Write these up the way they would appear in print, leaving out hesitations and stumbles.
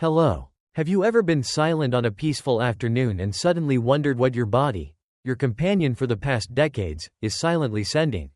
Hello. Have you ever been silent on a peaceful afternoon and suddenly wondered what your body, your companion for the past decades, is silently sending?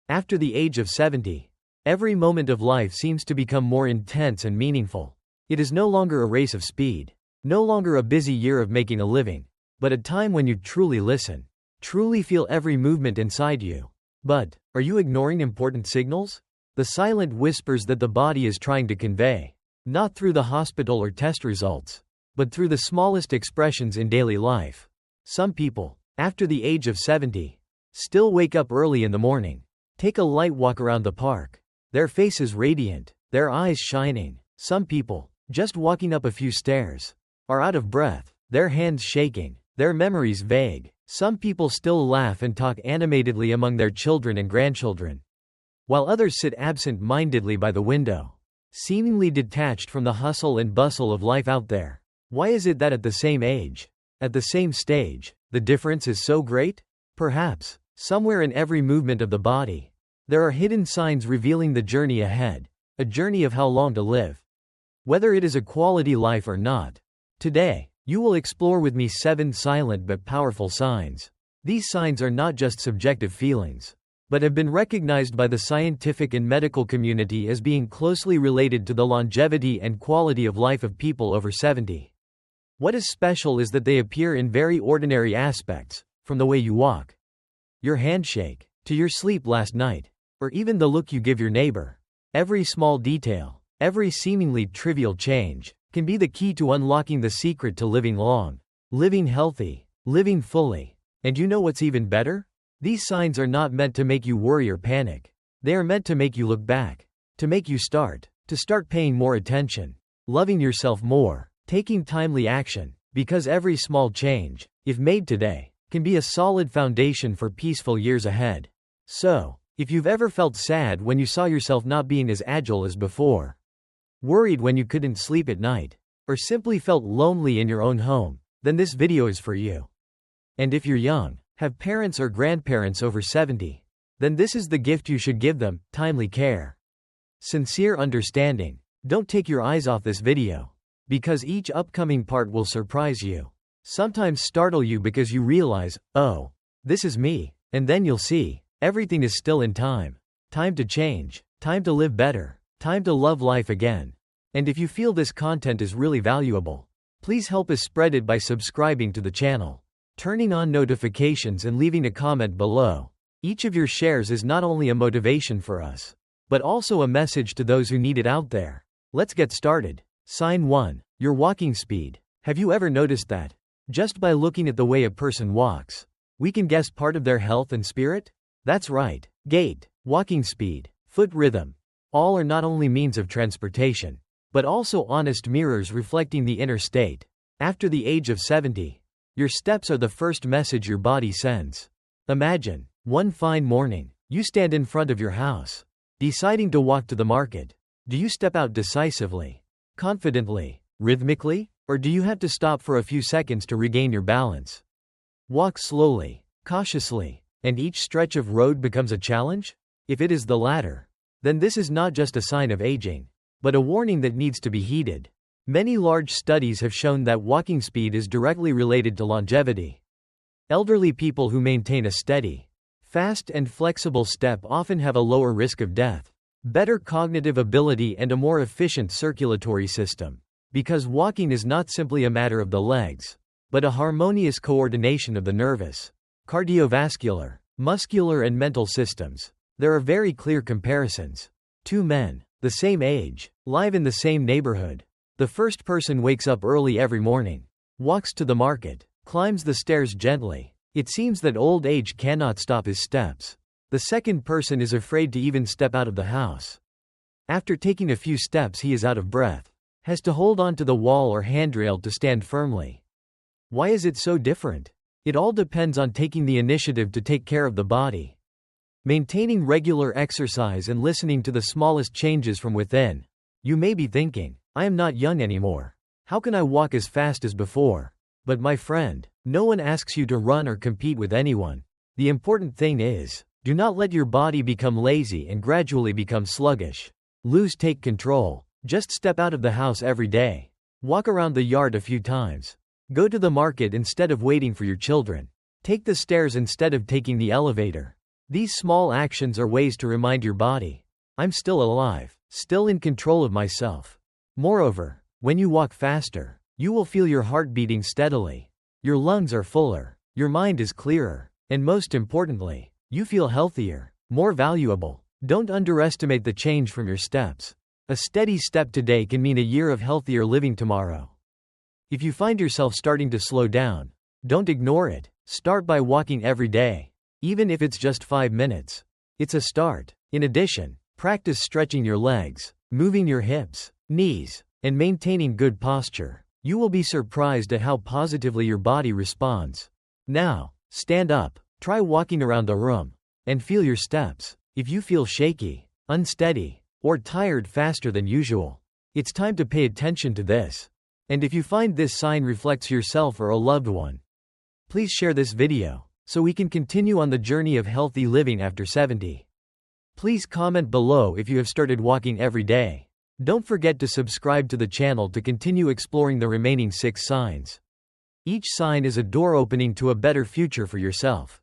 After the age of 70, every moment of life seems to become more intense and meaningful. It is no longer a race of speed, no longer a busy year of making a living, but a time when you truly listen, truly feel every movement inside you. But, are you ignoring important signals? The silent whispers that the body is trying to convey. Not through the hospital or test results, but through the smallest expressions in daily life. Some people, after the age of 70, still wake up early in the morning, take a light walk around the park, their faces radiant, their eyes shining. Some people, just walking up a few stairs, are out of breath, their hands shaking, their memories vague. Some people still laugh and talk animatedly among their children and grandchildren, while others sit absent-mindedly by the window, seemingly detached from the hustle and bustle of life out there. Why is it that at the same age, at the same stage, the difference is so great? Perhaps, somewhere in every movement of the body, there are hidden signs revealing the journey ahead, a journey of how long to live. Whether it is a quality life or not. Today, you will explore with me 7 silent but powerful signs. These signs are not just subjective feelings, but have been recognized by the scientific and medical community as being closely related to the longevity and quality of life of people over 70. What is special is that they appear in very ordinary aspects, from the way you walk, your handshake, to your sleep last night, or even the look you give your neighbor. Every small detail, every seemingly trivial change, can be the key to unlocking the secret to living long, living healthy, living fully. And you know what's even better? These signs are not meant to make you worry or panic. They are meant to make you look back, to make you start paying more attention, loving yourself more, taking timely action, because every small change, if made today, can be a solid foundation for peaceful years ahead. So, if you've ever felt sad when you saw yourself not being as agile as before, worried when you couldn't sleep at night, or simply felt lonely in your own home, then this video is for you. And if you're young, have parents or grandparents over 70, then this is the gift you should give them: timely care, sincere understanding. Don't take your eyes off this video, because each upcoming part will surprise you, sometimes startle you because you realize, oh, this is me, and then you'll see, everything is still in time. Time to change, time to live better, time to love life again. And if you feel this content is really valuable, please help us spread it by subscribing to the channel, turning on notifications and leaving a comment below. Each of your shares is not only a motivation for us, but also a message to those who need it out there. Let's get started. Sign 1. Your walking speed. Have you ever noticed that, just by looking at the way a person walks, we can guess part of their health and spirit? That's right. Gait, walking speed, foot rhythm, all are not only means of transportation, but also honest mirrors reflecting the inner state. After the age of 70, your steps are the first message your body sends. Imagine, one fine morning, you stand in front of your house, deciding to walk to the market. Do you step out decisively, confidently, rhythmically, or do you have to stop for a few seconds to regain your balance? Walk slowly, cautiously, and each stretch of road becomes a challenge? If it is the latter, then this is not just a sign of aging, but a warning that needs to be heeded. Many large studies have shown that walking speed is directly related to longevity. Elderly people who maintain a steady, fast and flexible step often have a lower risk of death, better cognitive ability and a more efficient circulatory system, because walking is not simply a matter of the legs, but a harmonious coordination of the nervous, cardiovascular, muscular and mental systems. There are very clear comparisons. 2 men, the same age, live in the same neighborhood. The first person wakes up early every morning, walks to the market, climbs the stairs gently. It seems that old age cannot stop his steps. The second person is afraid to even step out of the house. After taking a few steps he is out of breath, has to hold on to the wall or handrail to stand firmly. Why is it so different? It all depends on taking the initiative to take care of the body, maintaining regular exercise and listening to the smallest changes from within. You may be thinking, I am not young anymore. How can I walk as fast as before? But my friend, no one asks you to run or compete with anyone. The important thing is, do not let your body become lazy and gradually become sluggish. Take control. Just step out of the house every day. Walk around the yard a few times. Go to the market instead of waiting for your children. Take the stairs instead of taking the elevator. These small actions are ways to remind your body, I'm still alive, still in control of myself. Moreover, when you walk faster, you will feel your heart beating steadily. Your lungs are fuller, your mind is clearer, and most importantly, you feel healthier, more valuable. Don't underestimate the change from your steps. A steady step today can mean a year of healthier living tomorrow. If you find yourself starting to slow down, don't ignore it. Start by walking every day, even if it's just 5 minutes. It's a start. In addition, practice stretching your legs, moving your hips, knees, and maintaining good posture. You will be surprised at how positively your body responds. Now, stand up, try walking around the room, and feel your steps. If you feel shaky, unsteady, or tired faster than usual, it's time to pay attention to this. And if you find this sign reflects yourself or a loved one, please share this video, so we can continue on the journey of healthy living after 70. Please comment below if you have started walking every day. Don't forget to subscribe to the channel to continue exploring the remaining 6 signs. Each sign is a door opening to a better future for yourself.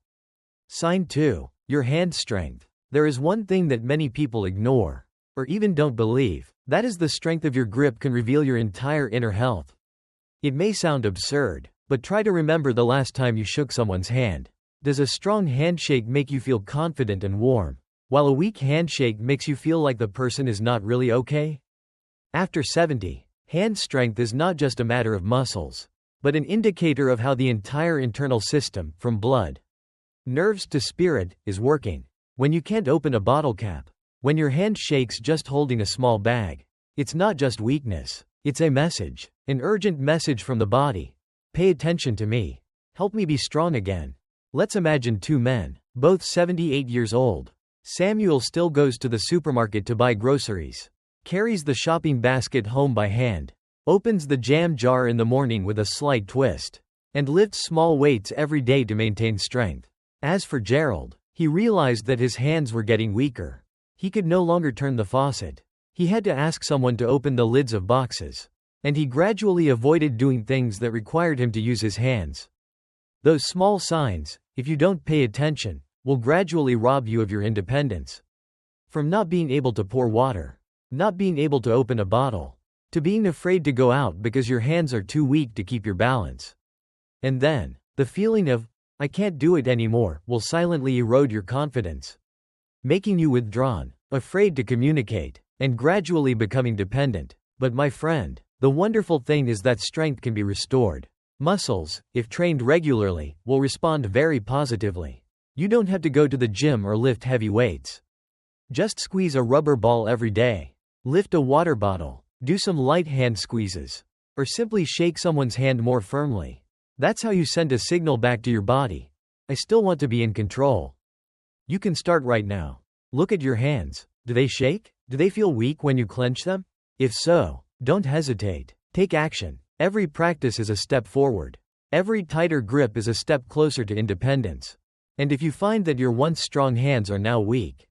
Sign 2. Your hand strength. There is one thing that many people ignore, or even don't believe. That is the strength of your grip can reveal your entire inner health. It may sound absurd, but try to remember the last time you shook someone's hand. Does a strong handshake make you feel confident and warm, while a weak handshake makes you feel like the person is not really okay? After 70, hand strength is not just a matter of muscles, but an indicator of how the entire internal system, from blood, nerves to spirit, is working. When you can't open a bottle cap, when your hand shakes just holding a small bag, it's not just weakness, it's a message, an urgent message from the body. Pay attention to me. Help me be strong again. Let's imagine 2 men, both 78 years old. Samuel still goes to the supermarket to buy groceries, carries the shopping basket home by hand, opens the jam jar in the morning with a slight twist, and lifts small weights every day to maintain strength. As for Gerald, he realized that his hands were getting weaker. He could no longer turn the faucet. He had to ask someone to open the lids of boxes. And he gradually avoided doing things that required him to use his hands. Those small signs, if you don't pay attention, will gradually rob you of your independence. From not being able to pour water, not being able to open a bottle, to being afraid to go out because your hands are too weak to keep your balance. And then, the feeling of, I can't do it anymore, will silently erode your confidence, making you withdrawn, afraid to communicate, and gradually becoming dependent. But my friend, the wonderful thing is that strength can be restored. Muscles, if trained regularly, will respond very positively. You don't have to go to the gym or lift heavy weights. Just squeeze a rubber ball every day. Lift a water bottle. Do some light hand squeezes. Or simply shake someone's hand more firmly. That's how you send a signal back to your body. I still want to be in control. You can start right now. Look at your hands. Do they shake? Do they feel weak when you clench them? If so, don't hesitate. Take action. Every practice is a step forward. Every tighter grip is a step closer to independence. And if you find that your once strong hands are now weak,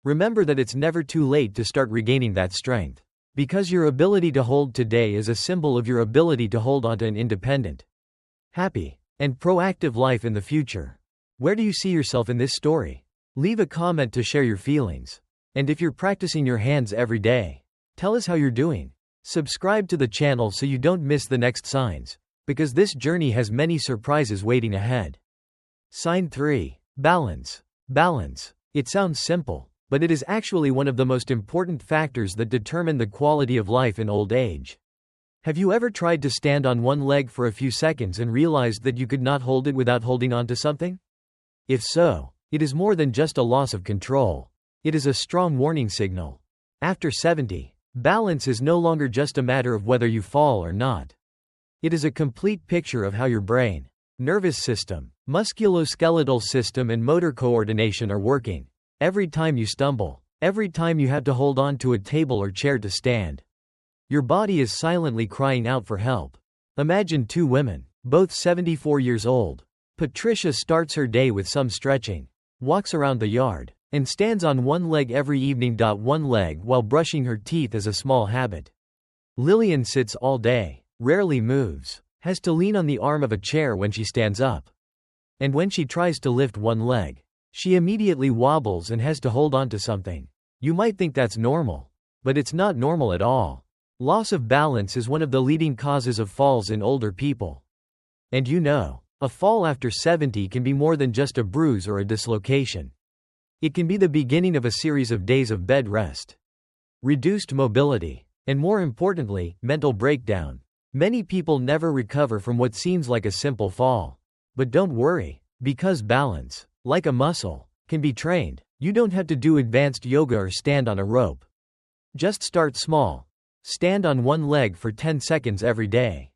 remember that it's never too late to start regaining that strength. Because your ability to hold today is a symbol of your ability to hold on to an independent, happy, and proactive life in the future. Where do you see yourself in this story? Leave a comment to share your feelings. And if you're practicing your hands every day, tell us how you're doing. Subscribe to the channel so you don't miss the next signs, because this journey has many surprises waiting ahead. Sign 3. Balance. Balance. It sounds simple, but it is actually one of the most important factors that determine the quality of life in old age. Have you ever tried to stand on one leg for a few seconds and realized that you could not hold it without holding on to something? If so, it is more than just a loss of control. It is a strong warning signal. After 70, balance is no longer just a matter of whether you fall or not. It is a complete picture of how your brain, nervous system, musculoskeletal system and motor coordination are working. Every time you stumble, every time you have to hold on to a table or chair to stand, your body is silently crying out for help. Imagine 2 women, both 74 years old. Patricia starts her day with some stretching, walks around the yard, and stands on one leg every evening. One leg while brushing her teeth is a small habit. Lillian sits all day, rarely moves, has to lean on the arm of a chair when she stands up. And when she tries to lift one leg, she immediately wobbles and has to hold on to something. You might think that's normal, but it's not normal at all. Loss of balance is one of the leading causes of falls in older people. And you know, a fall after 70 can be more than just a bruise or a dislocation. It can be the beginning of a series of days of bed rest, reduced mobility, and more importantly, mental breakdown. Many people never recover from what seems like a simple fall. But don't worry, because balance, like a muscle, can be trained. You don't have to do advanced yoga or stand on a rope. Just start small. Stand on one leg for 10 seconds every day.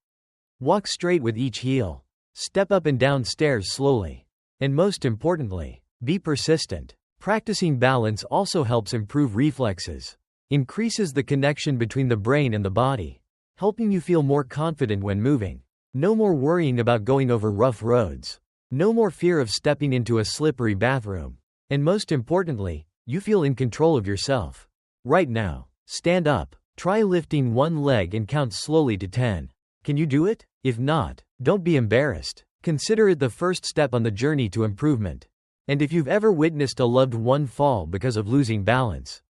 Walk straight with each heel. Step up and down stairs slowly. And most importantly, be persistent. Practicing balance also helps improve reflexes, increases the connection between the brain and the body, helping you feel more confident when moving. No more worrying about going over rough roads. No more fear of stepping into a slippery bathroom. And most importantly, you feel in control of yourself. Right now, stand up, try lifting one leg and count slowly to 10. Can you do it? If not, don't be embarrassed. Consider it the first step on the journey to improvement. And if you've ever witnessed a loved one fall because of losing balance,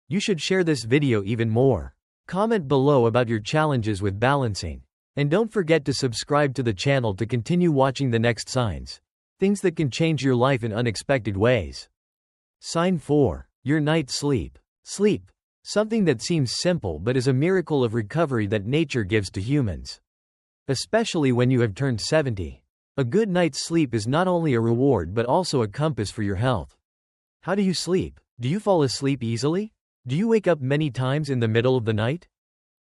you should share this video even more. Comment below about your challenges with balancing. And don't forget to subscribe to the channel to continue watching the next signs. Things that can change your life in unexpected ways. Sign 4. Your night sleep. Sleep. Something that seems simple but is a miracle of recovery that nature gives to humans. Especially when you have turned 70. A good night's sleep is not only a reward but also a compass for your health. How do you sleep? Do you fall asleep easily? Do you wake up many times in the middle of the night?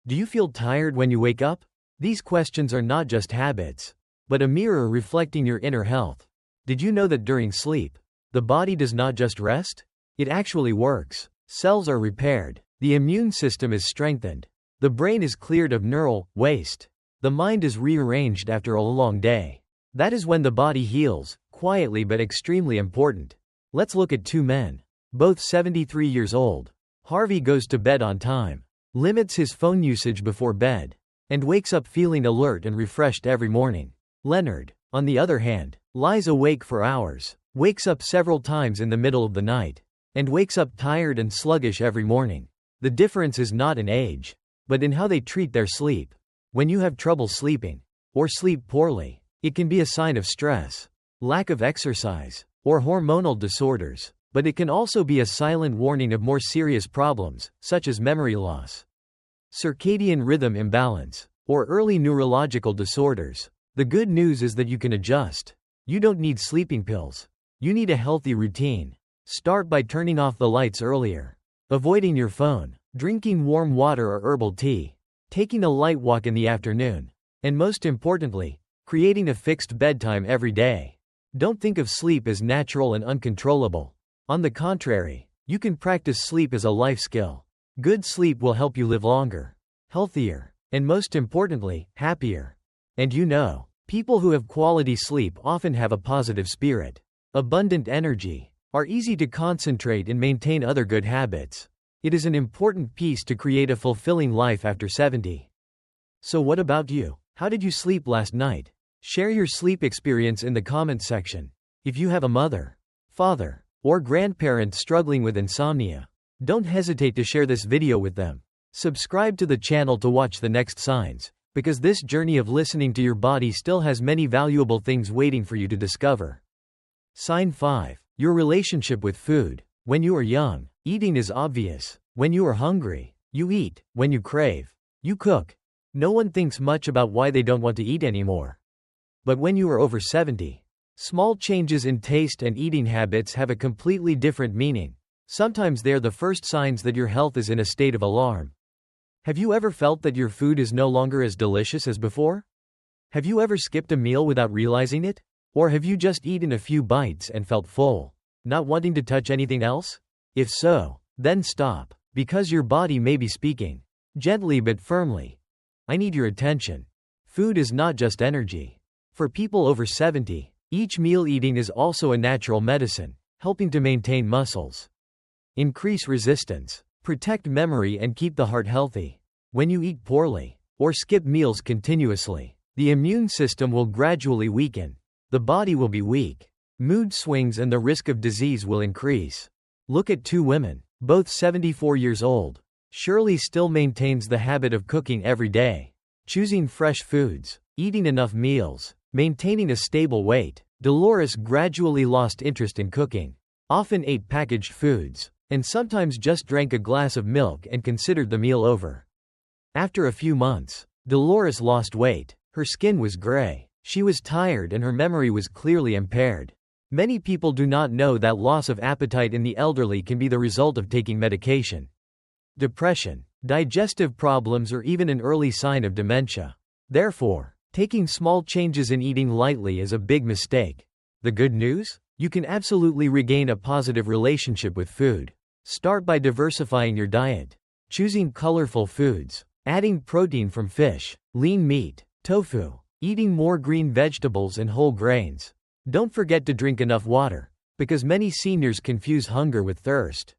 Do you feel tired when you wake up? These questions are not just habits, but a mirror reflecting your inner health. Did you know that during sleep, the body does not just rest? It actually works. Cells are repaired. The immune system is strengthened. The brain is cleared of neural waste. The mind is rearranged after a long day. That is when the body heals, quietly but extremely important. Let's look at two men, both 73 years old. Harvey goes to bed on time, limits his phone usage before bed, and wakes up feeling alert and refreshed every morning. Leonard, on the other hand, lies awake for hours, wakes up several times in the middle of the night, and wakes up tired and sluggish every morning. The difference is not in age, but in how they treat their sleep. When you have trouble sleeping, or sleep poorly, it can be a sign of stress, lack of exercise, or hormonal disorders, but it can also be a silent warning of more serious problems, such as memory loss, circadian rhythm imbalance, or early neurological disorders. The good news is that you can adjust. You don't need sleeping pills. You need a healthy routine. Start by turning off the lights earlier, avoiding your phone, drinking warm water or herbal tea, taking a light walk in the afternoon, and most importantly, creating a fixed bedtime every day. Don't think of sleep as natural and uncontrollable. On the contrary, you can practice sleep as a life skill. Good sleep will help you live longer, healthier, and most importantly, happier. And you know, people who have quality sleep often have a positive spirit, abundant energy, are easy to concentrate and maintain other good habits. It is an important piece to create a fulfilling life after 70. So what about you? How did you sleep last night? Share your sleep experience in the comments section. If you have a mother, father, or grandparent struggling with insomnia, don't hesitate to share this video with them. Subscribe to the channel to watch the next signs, because this journey of listening to your body still has many valuable things waiting for you to discover. Sign 5. Your relationship with food. When you are young, eating is obvious. When you are hungry, you eat. When you crave, you cook. No one thinks much about why they don't want to eat anymore. But when you are over 70, small changes in taste and eating habits have a completely different meaning. Sometimes they are the first signs that your health is in a state of alarm. Have you ever felt that your food is no longer as delicious as before? Have you ever skipped a meal without realizing it? Or have you just eaten a few bites and felt full, not wanting to touch anything else? If so, then stop, because your body may be speaking, gently but firmly. I need your attention. Food is not just energy. For people over 70, each meal eating is also a natural medicine, helping to maintain muscles, increase resistance, protect memory and keep the heart healthy. When you eat poorly, or skip meals continuously, the immune system will gradually weaken. The body will be weak. Mood swings and the risk of disease will increase. Look at two women, both 74 years old. Shirley still maintains the habit of cooking every day, choosing fresh foods, eating enough meals, maintaining a stable weight. Dolores gradually lost interest in cooking, often ate packaged foods, and sometimes just drank a glass of milk and considered the meal over. After a few months, Dolores lost weight. Her skin was gray, she was tired, and her memory was clearly impaired. Many people do not know that loss of appetite in the elderly can be the result of taking medication. Depression, digestive problems, or even an early sign of dementia. Therefore, taking small changes in eating lightly is a big mistake. The good news? You can absolutely regain a positive relationship with food. Start by diversifying your diet. Choosing colorful foods, adding protein from fish, lean meat, tofu, eating more green vegetables and whole grains. Don't forget to drink enough water, because many seniors confuse hunger with thirst.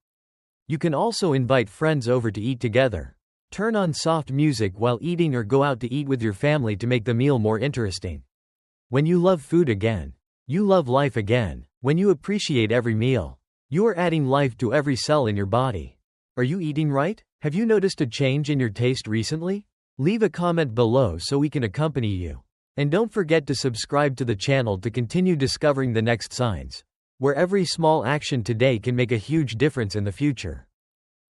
You can also invite friends over to eat together. Turn on soft music while eating or go out to eat with your family to make the meal more interesting. When you love food again, you love life again. When you appreciate every meal, you are adding life to every cell in your body. Are you eating right? Have you noticed a change in your taste recently? Leave a comment below so we can accompany you. And don't forget to subscribe to the channel to continue discovering the next signs, where every small action today can make a huge difference in the future.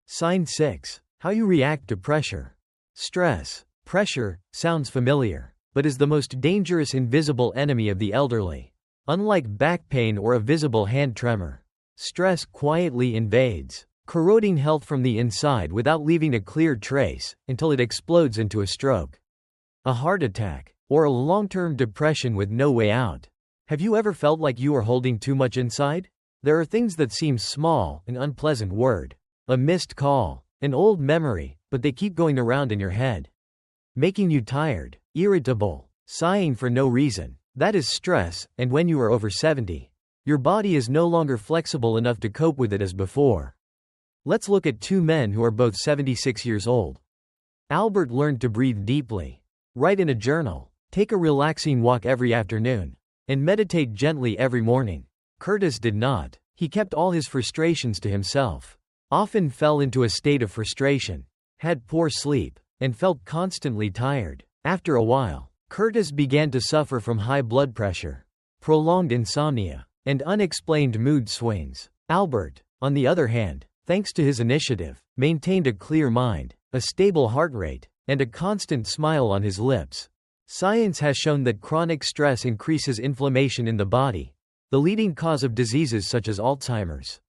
Sign 6. How you react to pressure. Stress. Pressure sounds familiar, but is the most dangerous invisible enemy of the elderly. Unlike back pain or a visible hand tremor, stress quietly invades, corroding health from the inside without leaving a clear trace, until it explodes into a stroke, a heart attack, or a long-term depression with no way out. Have you ever felt like you are holding too much inside? There are things that seem small, an unpleasant word, a missed call, an old memory, but they keep going around in your head, making you tired, irritable, sighing for no reason. That is stress, and when you are over 70, your body is no longer flexible enough to cope with it as before. Let's look at two men who are both 76 years old. Albert learned to breathe deeply, write in a journal, take a relaxing walk every afternoon, and meditate gently every morning. Curtis did not. He kept all his frustrations to himself, often fell into a state of frustration, had poor sleep, and felt constantly tired. After a while, Curtis began to suffer from high blood pressure, prolonged insomnia, and unexplained mood swings. Albert, on the other hand, thanks to his initiative, maintained a clear mind, a stable heart rate, and a constant smile on his lips. Science has shown that chronic stress increases inflammation in the body, the leading cause of diseases such as Alzheimer's,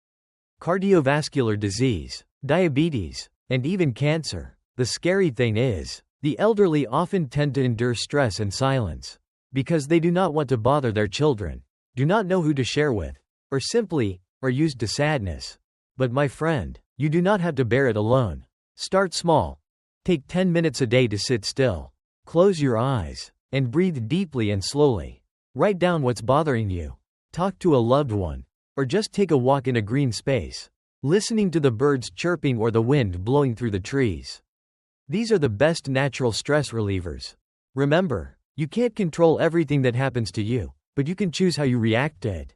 cardiovascular disease, diabetes, and even cancer. The scary thing is, the elderly often tend to endure stress in silence, because they do not want to bother their children, do not know who to share with, or simply are used to sadness. But my friend, you do not have to bear it alone. Start small. Take 10 minutes a day to sit still. Close your eyes, and breathe deeply and slowly. Write down what's bothering you. Talk to a loved one, or just take a walk in a green space, listening to the birds chirping or the wind blowing through the trees. These are the best natural stress relievers. Remember, you can't control everything that happens to you, but you can choose how you react to it.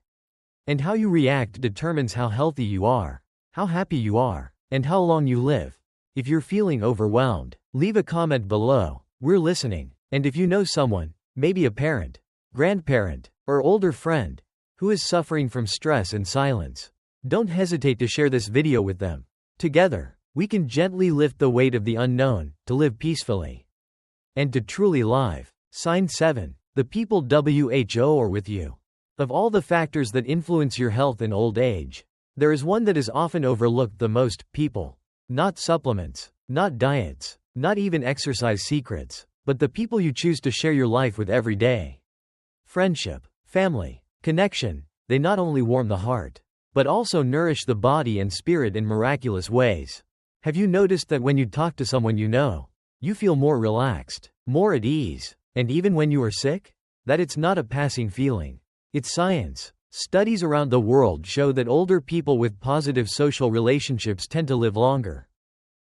And how you react determines how healthy you are, how happy you are, and how long you live. If you're feeling overwhelmed, leave a comment below. We're listening. And if you know someone, maybe a parent, grandparent, or older friend, who is suffering from stress and silence, don't hesitate to share this video with them. Together, we can gently lift the weight of the unknown, to live peacefully, and to truly live. Sign 7. The people WHO are with you. Of all the factors that influence your health in old age, there is one that is often overlooked the most: people. Not supplements, not diets, not even exercise secrets, but the people you choose to share your life with every day. Friendship, family, connection, they not only warm the heart, but also nourish the body and spirit in miraculous ways. Have you noticed that when you talk to someone you know, you feel more relaxed, more at ease, and even when you are sick? That it's not a passing feeling. It's science. Studies around the world show that older people with positive social relationships tend to live longer,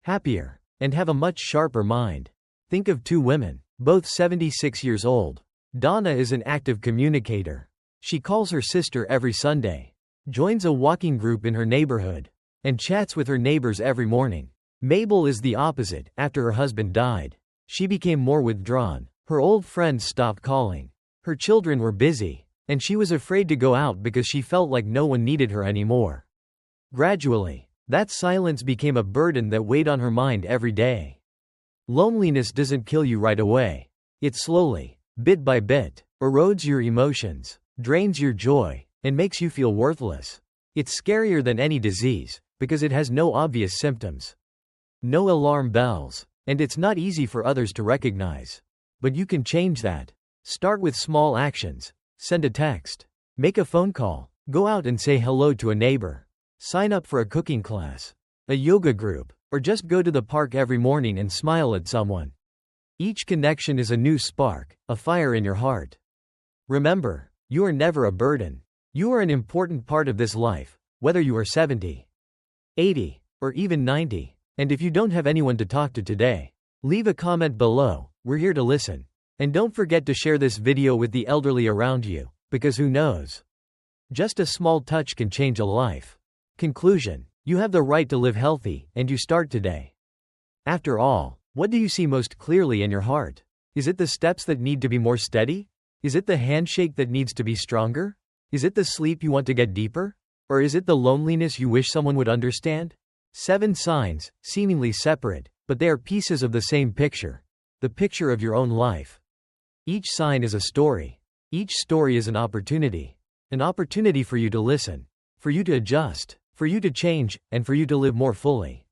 happier, and have a much sharper mind. Think of two women, both 76 years old. Donna is an active communicator. She calls her sister every Sunday, joins a walking group in her neighborhood, and chats with her neighbors every morning. Mabel is the opposite. After her husband died, she became more withdrawn. Her old friends stopped calling. Her children were busy, and she was afraid to go out because she felt like no one needed her anymore. Gradually, that silence became a burden that weighed on her mind every day. Loneliness doesn't kill you right away. It slowly, bit by bit, erodes your emotions, drains your joy, and makes you feel worthless. It's scarier than any disease, because it has no obvious symptoms, no alarm bells, and it's not easy for others to recognize. But you can change that. Start with small actions. Send a text. Make a phone call. Go out and say hello to a neighbor. Sign up for a cooking class, a yoga group, or just go to the park every morning and smile at someone. Each connection is a new spark, a fire in your heart. Remember, you are never a burden. You are an important part of this life, whether you are 70, 80, or even 90. And if you don't have anyone to talk to today, leave a comment below. We're here to listen. And don't forget to share this video with the elderly around you, because who knows? Just a small touch can change a life. Conclusion: you have the right to live healthy, and you start today. After all, what do you see most clearly in your heart? Is it the steps that need to be more steady? Is it the handshake that needs to be stronger? Is it the sleep you want to get deeper? Or is it the loneliness you wish someone would understand? 7 signs, seemingly separate, but they are pieces of the same picture. The picture of your own life. Each sign is a story. Each story is an opportunity. An opportunity for you to listen, for you to adjust, for you to change, and for you to live more fully.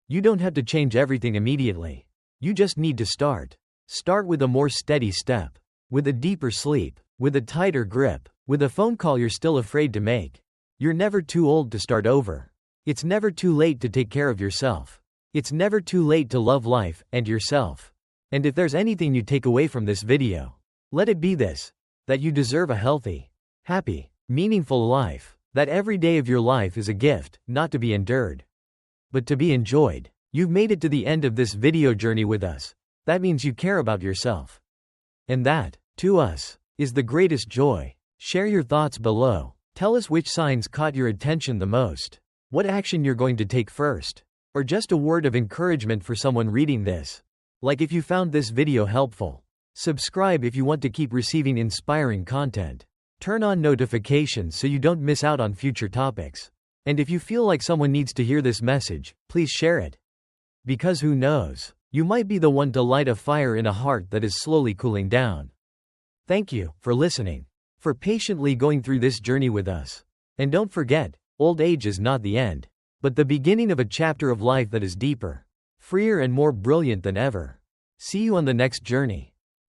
You don't have to change everything immediately. You just need to start. Start with a more steady step, with a deeper sleep, with a tighter grip, with a phone call you're still afraid to make. You're never too old to start over. It's never too late to take care of yourself. It's never too late to love life and yourself. And if there's anything you take away from this video, let it be this: that you deserve a healthy, happy, meaningful life, that every day of your life is a gift, not to be endured, but to be enjoyed. You've made it to the end of this video journey with us. That means you care about yourself. And that, to us, is the greatest joy. Share your thoughts below. Tell us which signs caught your attention the most. What action you're going to take first. Or just a word of encouragement for someone reading this. Like if you found this video helpful. Subscribe if you want to keep receiving inspiring content. Turn on notifications so you don't miss out on future topics. And if you feel like someone needs to hear this message, please share it. Because who knows? You might be the one to light a fire in a heart that is slowly cooling down. Thank you for listening, for patiently going through this journey with us. And don't forget, old age is not the end, but the beginning of a chapter of life that is deeper, freer, and more brilliant than ever. See you on the next journey.